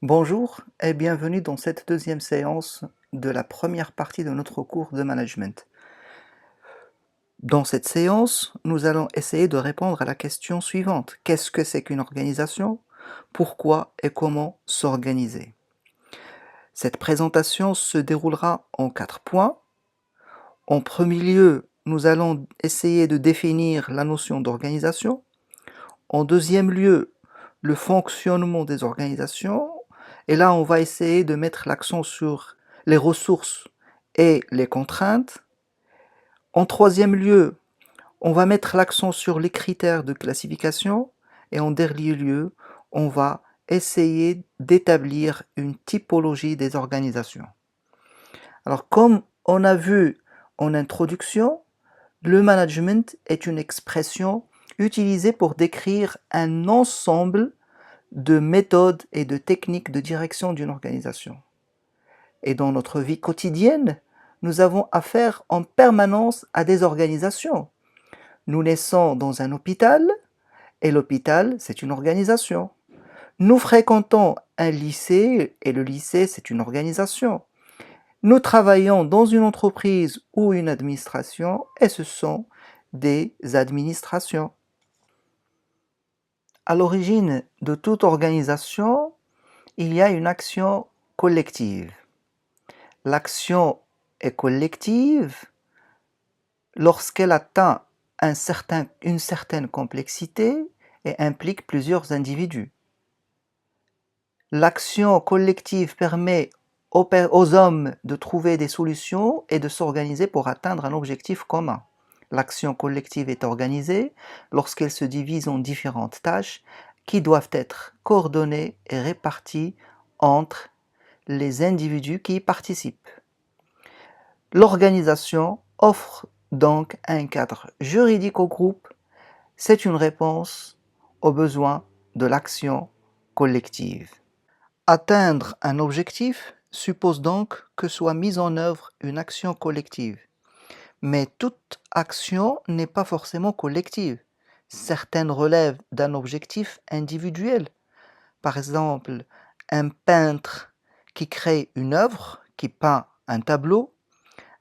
Bonjour et bienvenue dans cette deuxième séance de la première partie de notre cours de management. Dans cette séance, nous allons essayer de répondre à la question suivante. Qu'est-ce que c'est qu'une organisation? Pourquoi et comment s'organiser? Cette présentation se déroulera en 4 points. En premier lieu, nous allons essayer de définir la notion d'organisation. En deuxième lieu, le fonctionnement des organisations. Et là, on va essayer de mettre l'accent sur les ressources et les contraintes. En troisième lieu, on va mettre l'accent sur les critères de classification. Et en dernier lieu, on va essayer d'établir une typologie des organisations. Alors, comme on a vu en introduction, le management est une expression utilisée pour décrire un ensemble de méthodes et de techniques de direction d'une organisation. Et dans notre vie quotidienne, nous avons affaire en permanence à des organisations. Nous naissons dans un hôpital, et l'hôpital, c'est une organisation. Nous fréquentons un lycée, et le lycée, c'est une organisation. Nous travaillons dans une entreprise ou une administration, et ce sont des administrations. À l'origine de toute organisation, il y a une action collective. L'action est collective lorsqu'elle atteint une certaine complexité et implique plusieurs individus. L'action collective permet aux hommes de trouver des solutions et de s'organiser pour atteindre un objectif commun. L'action collective est organisée lorsqu'elle se divise en différentes tâches qui doivent être coordonnées et réparties entre les individus qui y participent. L'organisation offre donc un cadre juridique au groupe. C'est une réponse aux besoins de l'action collective. Atteindre un objectif suppose donc que soit mise en œuvre une action collective. Mais toute action n'est pas forcément collective. Certaines relèvent d'un objectif individuel. Par exemple, un peintre qui crée une œuvre, qui peint un tableau,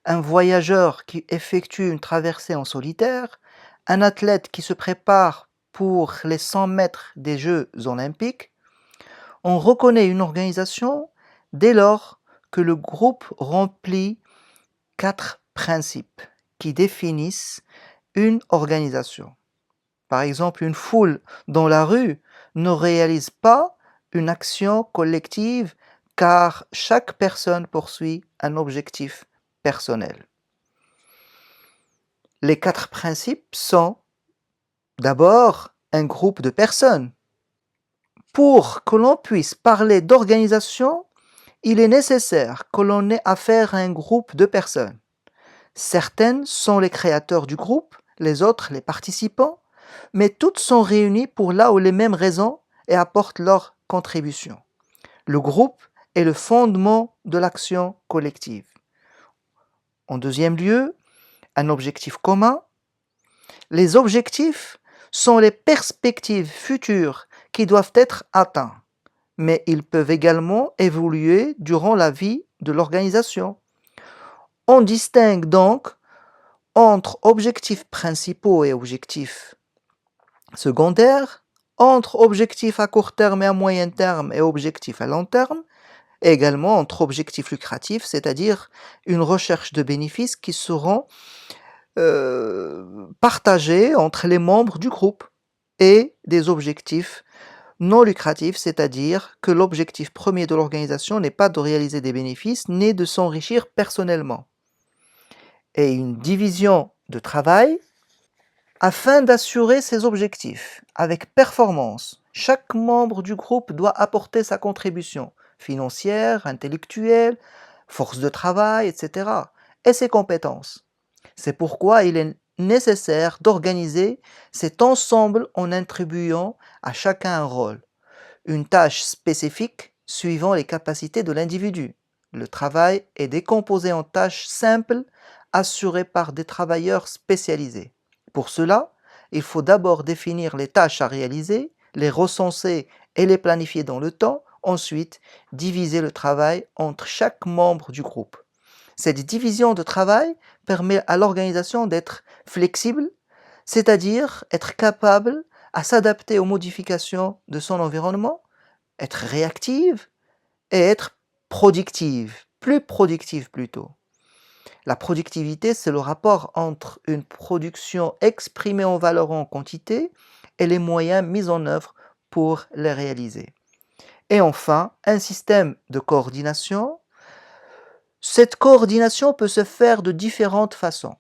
un voyageur qui effectue une traversée en solitaire, un athlète qui se prépare pour les 100 mètres des Jeux olympiques. On reconnaît une organisation dès lors que le groupe remplit 4 principes qui définissent une organisation. Par exemple, une foule dans la rue ne réalise pas une action collective car chaque personne poursuit un objectif personnel. Les 4 principes sont d'abord un groupe de personnes. Pour que l'on puisse parler d'organisation, il est nécessaire que l'on ait affaire à un groupe de personnes. Certaines sont les créateurs du groupe, les autres les participants, mais toutes sont réunies pour là ou les mêmes raisons et apportent leur contribution. Le groupe est le fondement de l'action collective. En deuxième lieu, un objectif commun. Les objectifs sont les perspectives futures qui doivent être atteints, mais ils peuvent également évoluer durant la vie de l'organisation. On distingue donc entre objectifs principaux et objectifs secondaires, entre objectifs à court terme et à moyen terme et objectifs à long terme, et également entre objectifs lucratifs, c'est-à-dire une recherche de bénéfices qui seront partagés entre les membres du groupe, et des objectifs non lucratifs, c'est-à-dire que l'objectif premier de l'organisation n'est pas de réaliser des bénéfices, ni de s'enrichir personnellement. Et une division de travail afin d'assurer ces objectifs avec performance. Chaque membre du groupe doit apporter sa contribution financière, intellectuelle, force de travail, etc. et ses compétences. C'est pourquoi il est nécessaire d'organiser cet ensemble en attribuant à chacun un rôle, une tâche spécifique suivant les capacités de l'individu. Le travail est décomposé en tâches simples assurées par des travailleurs spécialisés. Pour cela, il faut d'abord définir les tâches à réaliser, les recenser et les planifier dans le temps Ensuite, diviser le travail entre chaque membre du groupe. Cette division de travail permet à l'organisation d'être flexible, c'est-à-dire être capable à s'adapter aux modifications de son environnement, être réactive et être productive, plus productive plutôt. La productivité, c'est le rapport entre une production exprimée en valeur en quantité et les moyens mis en œuvre pour les réaliser. Et enfin, un système de coordination. Cette coordination peut se faire de différentes façons.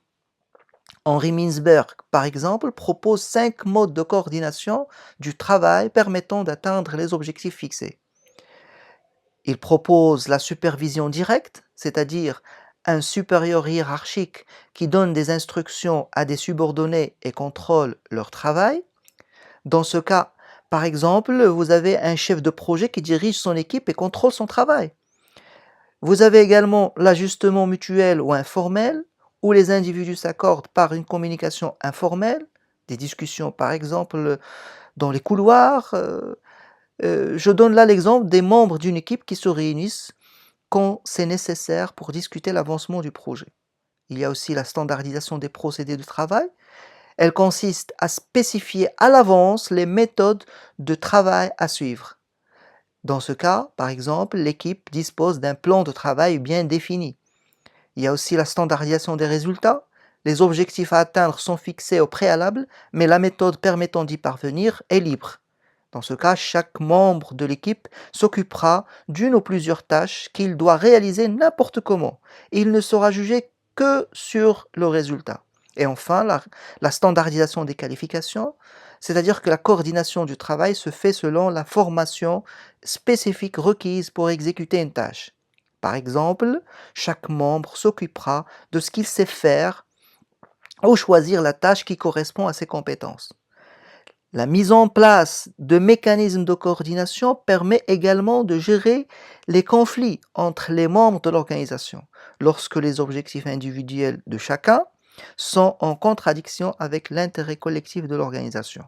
Henri Mintzberg, par exemple, propose 5 modes de coordination du travail permettant d'atteindre les objectifs fixés. Il propose la supervision directe, c'est-à-dire un supérieur hiérarchique qui donne des instructions à des subordonnés et contrôle leur travail. Dans ce cas, par exemple, vous avez un chef de projet qui dirige son équipe et contrôle son travail. Vous avez également l'ajustement mutuel ou informel, où les individus s'accordent par une communication informelle, des discussions par exemple dans les couloirs. Je donne là l'exemple des membres d'une équipe qui se réunissent quand c'est nécessaire pour discuter l'avancement du projet. Il y a aussi la standardisation des procédés de travail. Elle consiste à spécifier à l'avance les méthodes de travail à suivre. Dans ce cas, par exemple, l'équipe dispose d'un plan de travail bien défini. Il y a aussi la standardisation des résultats. Les objectifs à atteindre sont fixés au préalable, mais la méthode permettant d'y parvenir est libre. Dans ce cas, chaque membre de l'équipe s'occupera d'une ou plusieurs tâches qu'il doit réaliser n'importe comment. Il ne sera jugé que sur le résultat. Et enfin, la standardisation des qualifications, c'est-à-dire que la coordination du travail se fait selon la formation spécifique requise pour exécuter une tâche. Par exemple, chaque membre s'occupera de ce qu'il sait faire ou choisir la tâche qui correspond à ses compétences. La mise en place de mécanismes de coordination permet également de gérer les conflits entre les membres de l'organisation, lorsque les objectifs individuels de chacun sont en contradiction avec l'intérêt collectif de l'organisation.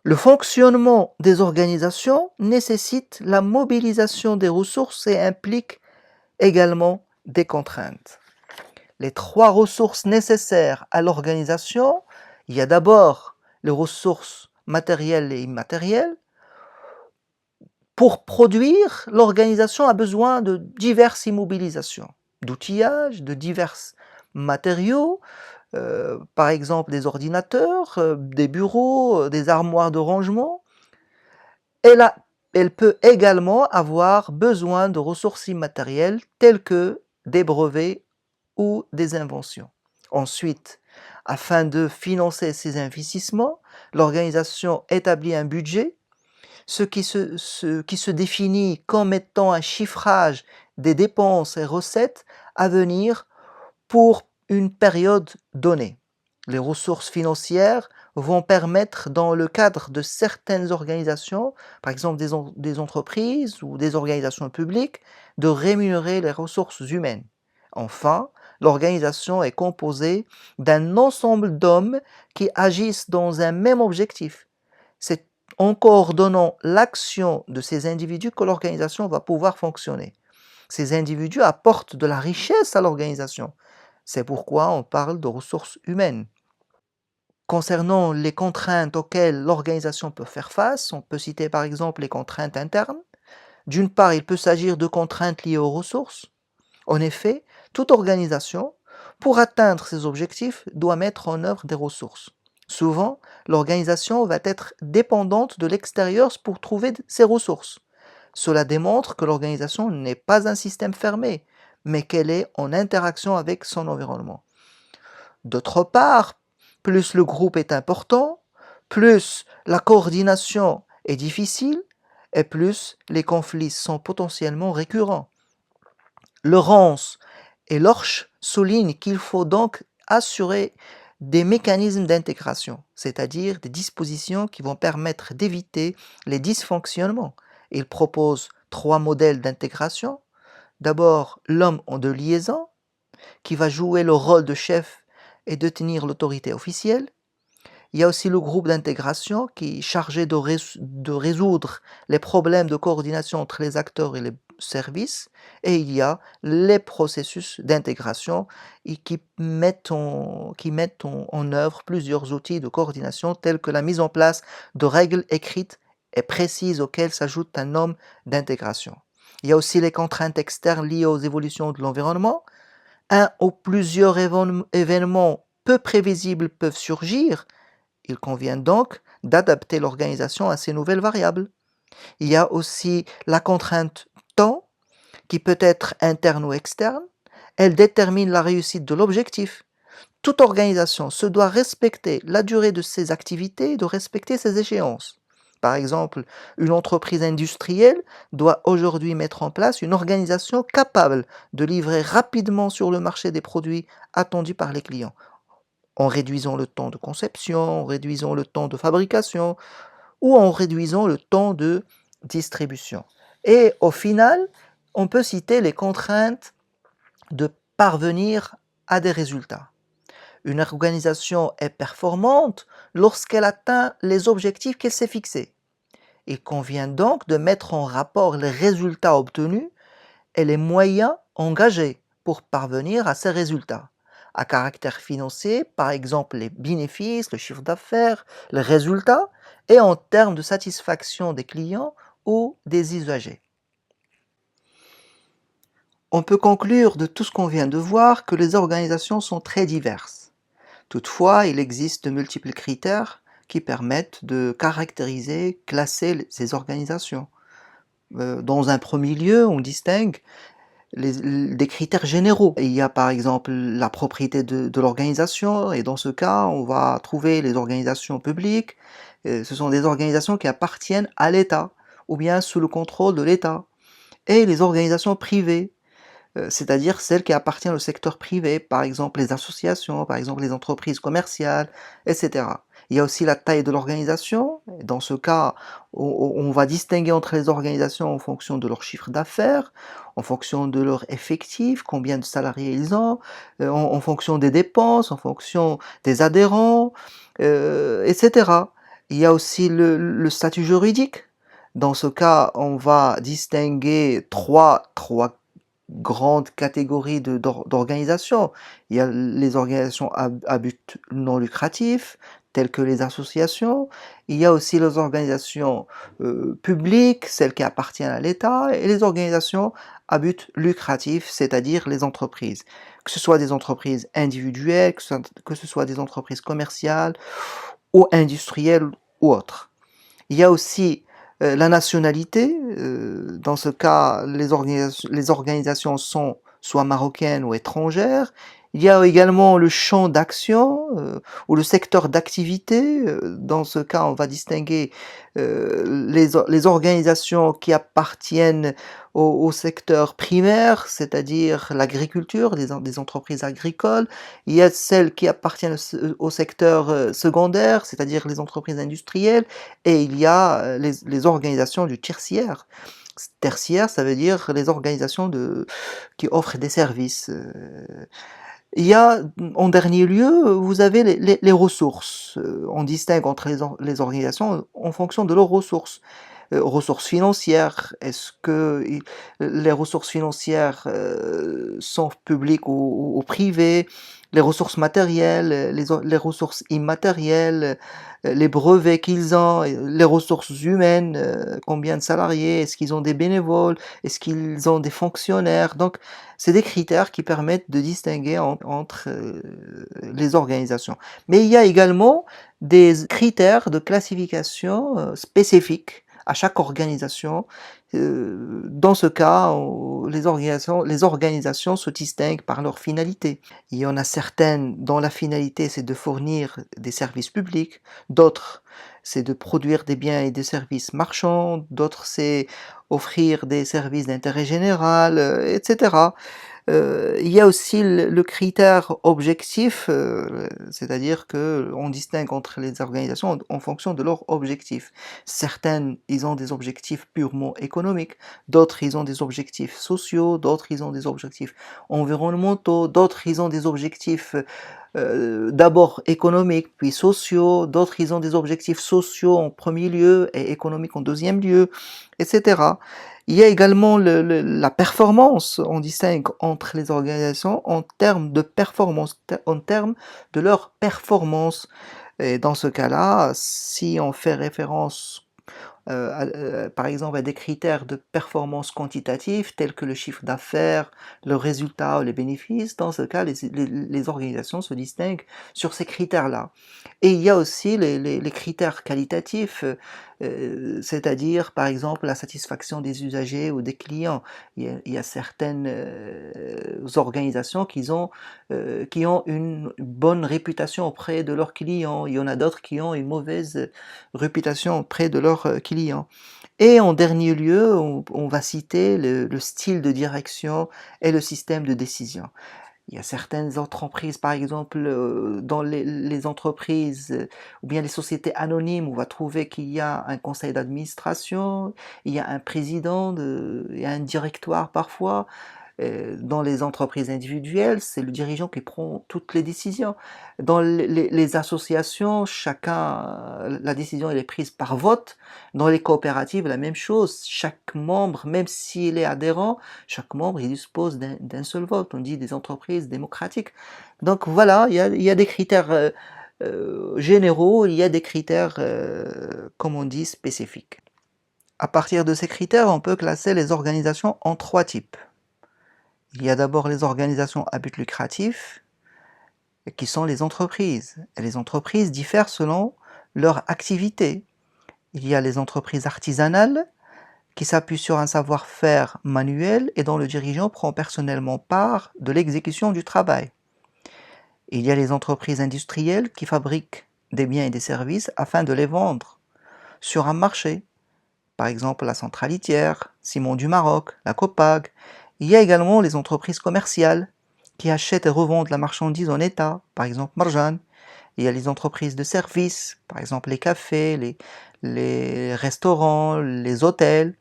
Le fonctionnement des organisations nécessite la mobilisation des ressources et implique également des contraintes. Les 3 ressources nécessaires à l'organisation, il y a d'abord les ressources matérielles et immatérielles. Pour produire, l'organisation a besoin de diverses immobilisations, d'outillage, de divers matériaux, par exemple des ordinateurs, des bureaux, des armoires de rangement. Elle peut également avoir besoin de ressources immatérielles telles que des brevets ou des inventions. Ensuite, afin de financer ces investissements, l'organisation établit un budget, ce qui se définit comme étant un chiffrage des dépenses et recettes à venir pour une période donnée. Les ressources financières vont permettre, dans le cadre de certaines organisations, par exemple des entreprises ou des organisations publiques, de rémunérer les ressources humaines. Enfin, l'organisation est composée d'un ensemble d'hommes qui agissent dans un même objectif. C'est en coordonnant l'action de ces individus que l'organisation va pouvoir fonctionner. Ces individus apportent de la richesse à l'organisation. C'est pourquoi on parle de ressources humaines. Concernant les contraintes auxquelles l'organisation peut faire face, on peut citer par exemple les contraintes internes. D'une part, il peut s'agir de contraintes liées aux ressources. En effet, toute organisation, pour atteindre ses objectifs, doit mettre en œuvre des ressources. Souvent, l'organisation va être dépendante de l'extérieur pour trouver ses ressources. Cela démontre que l'organisation n'est pas un système fermé, mais qu'elle est en interaction avec son environnement. D'autre part, plus le groupe est important, plus la coordination est difficile et plus les conflits sont potentiellement récurrents. Laurence et Lorch soulignent qu'il faut donc assurer des mécanismes d'intégration, c'est-à-dire des dispositions qui vont permettre d'éviter les dysfonctionnements. Ils proposent 3 modèles d'intégration. D'abord, l'homme de liaison, qui va jouer le rôle de chef et de tenir l'autorité officielle. Il y a aussi le groupe d'intégration qui est chargé de résoudre les problèmes de coordination entre les acteurs et les services. Et il y a les processus d'intégration et qui mettent en œuvre plusieurs outils de coordination tels que la mise en place de règles écrites et précises auxquelles s'ajoute un nombre d'intégration. Il y a aussi les contraintes externes liées aux évolutions de l'environnement. Un ou plusieurs événements peu prévisibles peuvent surgir. Il convient donc d'adapter l'organisation à ces nouvelles variables. Il y a aussi la contrainte temps, qui peut être interne ou externe. Elle détermine la réussite de l'objectif. Toute organisation se doit respecter la durée de ses activités et de respecter ses échéances. Par exemple, une entreprise industrielle doit aujourd'hui mettre en place une organisation capable de livrer rapidement sur le marché des produits attendus par les clients, en réduisant le temps de conception, en réduisant le temps de fabrication ou en réduisant le temps de distribution. Et au final, on peut citer les contraintes de parvenir à des résultats. Une organisation est performante lorsqu'elle atteint les objectifs qu'elle s'est fixés. Il convient donc de mettre en rapport les résultats obtenus et les moyens engagés pour parvenir à ces résultats. À caractère financier, par exemple les bénéfices, le chiffre d'affaires, les résultats, et en termes de satisfaction des clients ou des usagers. On peut conclure de tout ce qu'on vient de voir que les organisations sont très diverses. Toutefois, il existe de multiples critères qui permettent de caractériser, classer ces organisations. Dans un premier lieu, on distingue des critères généraux. Il y a par exemple la propriété de l'organisation, et dans ce cas, on va trouver les organisations publiques. Ce sont des organisations qui appartiennent à l'État, ou bien sous le contrôle de l'État. Et les organisations privées, c'est-à-dire celles qui appartiennent au secteur privé, par exemple les associations, par exemple les entreprises commerciales, etc. Il y a aussi la taille de l'organisation. Dans ce cas, on va distinguer entre les organisations en fonction de leur chiffre d'affaires, en fonction de leur effectif, combien de salariés ils ont, en fonction des dépenses, en fonction des adhérents, etc. Il y a aussi le statut juridique. Dans ce cas, on va distinguer trois grandes catégories d'organisations. Il y a les organisations à but non lucratif, telles que les associations. Il y a aussi les organisations publiques, celles qui appartiennent à l'État, et les organisations à but lucratif, c'est-à-dire les entreprises. Que ce soit des entreprises individuelles, que ce soit des entreprises commerciales ou industrielles ou autres. Il y a aussi la nationalité. Dans ce cas, les organisations sont soit marocaines ou étrangères. Il y a également le champ d'action ou le secteur d'activité. Dans ce cas, on va distinguer les organisations qui appartiennent au secteur primaire, c'est-à-dire l'agriculture, des entreprises agricoles. Il y a celles qui appartiennent au secteur secondaire, c'est-à-dire les entreprises industrielles. Et il y a les organisations du tertiaire. Tertiaire, ça veut dire les organisations qui offrent des services. Il y a, en dernier lieu, vous avez les ressources. On distingue entre les organisations en fonction de leurs ressources. Ressources financières, est-ce que les ressources financières sont publiques ou privées? Les ressources matérielles, les ressources immatérielles, les brevets qu'ils ont, les ressources humaines, combien de salariés, est-ce qu'ils ont des bénévoles, est-ce qu'ils ont des fonctionnaires? Donc, c'est des critères qui permettent de distinguer entre les organisations. Mais il y a également des critères de classification spécifiques à chaque organisation. Dans ce cas, les organisations se distinguent par leur finalité. Il y en a certaines dont la finalité c'est de fournir des services publics, d'autres c'est de produire des biens et des services marchands, d'autres c'est offrir des services d'intérêt général, etc. Il y a aussi le critère objectif, c'est-à-dire qu'on distingue entre les organisations en fonction de leurs objectifs. Certaines, ils ont des objectifs purement économiques, d'autres, ils ont des objectifs sociaux, d'autres, ils ont des objectifs environnementaux, d'autres, ils ont des objectifs d'abord économiques, puis sociaux, d'autres ils ont des objectifs sociaux en premier lieu et économiques en deuxième lieu, etc. Il y a également la performance, on distingue entre les organisations en termes de performance, en termes de leur performance. Et dans ce cas-là, si on fait référence par exemple à des critères de performance quantitative tels que le chiffre d'affaires, le résultat ou les bénéfices, dans ce cas, les organisations se distinguent sur ces critères-là. Et il y a aussi les critères qualitatifs, c'est-à-dire par exemple la satisfaction des usagers ou des clients. Il y a certaines organisations qui ont une bonne réputation auprès de leurs clients, il y en a d'autres qui ont une mauvaise réputation auprès de leurs clients. Et en dernier lieu, on va citer le style de direction et le système de décision. Il y a certaines entreprises, par exemple, dans les entreprises ou bien les sociétés anonymes, on va trouver qu'il y a un conseil d'administration, il y a un président, il y a un directoire parfois. Dans les entreprises individuelles, c'est le dirigeant qui prend toutes les décisions. Dans les associations, la décision elle est prise par vote. Dans les coopératives, la même chose. Chaque membre, même s'il est adhérent, chaque membre il dispose d'un seul vote. On dit des entreprises démocratiques. Donc voilà, il y a des critères généraux, il y a des critères, comme on dit, spécifiques. À partir de ces critères, on peut classer les organisations en 3 types. Il y a d'abord les organisations à but lucratif, qui sont les entreprises. Et les entreprises diffèrent selon leur activité. Il y a les entreprises artisanales, qui s'appuient sur un savoir-faire manuel et dont le dirigeant prend personnellement part de l'exécution du travail. Il y a les entreprises industrielles qui fabriquent des biens et des services afin de les vendre sur un marché. Par exemple, la Centralitière, Ciments du Maroc, la Copag. Il y a également les entreprises commerciales qui achètent et revendent la marchandise en état, par exemple Marjan. Il y a les entreprises de services, par exemple les cafés, les restaurants, les hôtels.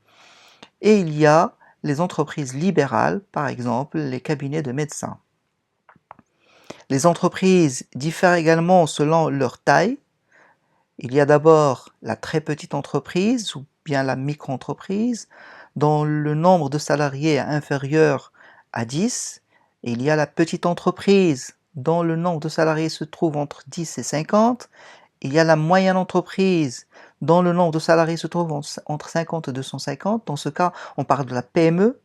Et il y a les entreprises libérales, par exemple les cabinets de médecins. Les entreprises diffèrent également selon leur taille. Il y a d'abord la très petite entreprise ou bien la micro-entreprise dont le nombre de salariés est inférieur à 10. Et il y a la petite entreprise dont le nombre de salariés se trouve entre 10 et 50. Il y a la moyenne entreprise dont le nombre de salariés se trouve entre 50 et 250. Dans ce cas, on parle de la PME.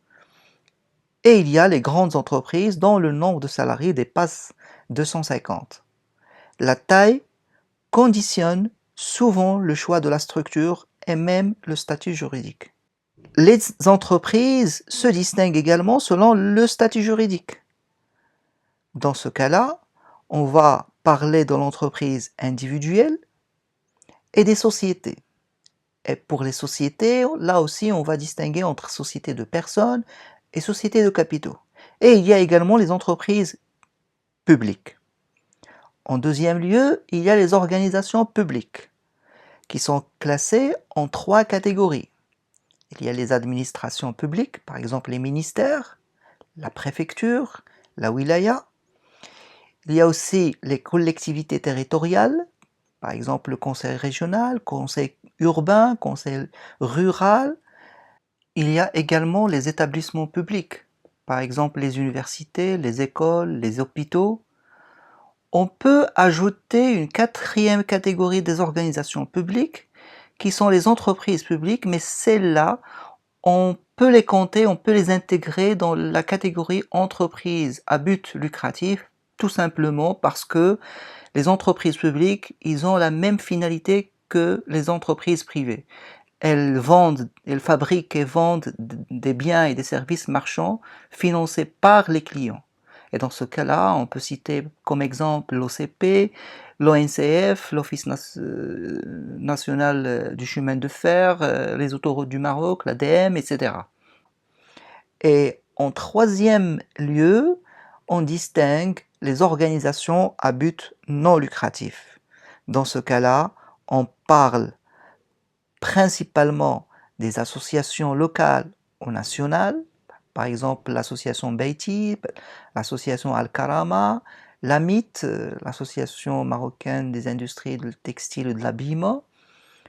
Et il y a les grandes entreprises dont le nombre de salariés dépasse 250. La taille conditionne souvent le choix de la structure et même le statut juridique. Les entreprises se distinguent également selon le statut juridique. Dans ce cas-là, on va parler de l'entreprise individuelle et des sociétés. Et pour les sociétés, là aussi, on va distinguer entre sociétés de personnes et sociétés de capitaux. Et il y a également les entreprises publiques. En deuxième lieu, il y a les organisations publiques, qui sont classées en 3 catégories. Il y a les administrations publiques, par exemple les ministères, la préfecture, la wilaya. Il y a aussi les collectivités territoriales, par exemple le conseil régional, conseil urbain, conseil rural. Il y a également les établissements publics, par exemple les universités, les écoles, les hôpitaux. On peut ajouter une 4e catégorie des organisations publiques, qui sont les entreprises publiques, mais celles-là, on peut les compter, on peut les intégrer dans la catégorie entreprises à but lucratif, tout simplement parce que les entreprises publiques, ils ont la même finalité que les entreprises privées. Elles fabriquent et vendent des biens et des services marchands financés par les clients. Et dans ce cas-là, on peut citer comme exemple l'OCP, l'ONCF, l'Office national du chemin de fer, les autoroutes du Maroc, l'ADM, etc. Et en 3e lieu, on distingue les organisations à but non lucratif. Dans ce cas-là, on parle principalement des associations locales ou nationales, par exemple l'association Beiti, l'association Al-Karama, l'AMIT, l'Association marocaine des industries du textile et de l'habillement,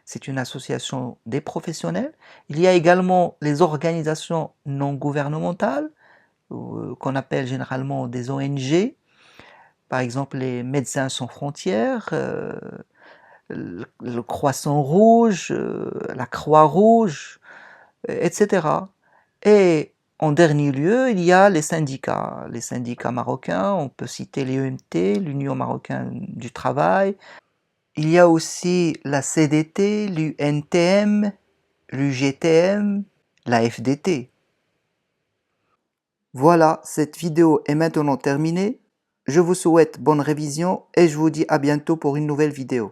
c'est une association des professionnels. Il y a également les organisations non gouvernementales, qu'on appelle généralement des ONG, par exemple les Médecins sans frontières, le Croissant Rouge, la Croix-Rouge, etc. Et en dernier lieu, il y a les syndicats marocains, on peut citer l'UMT, l'Union marocaine du travail. Il y a aussi la CDT, l'UNTM, l'UGTM, la FDT. Voilà, cette vidéo est maintenant terminée. Je vous souhaite bonne révision et je vous dis à bientôt pour une nouvelle vidéo.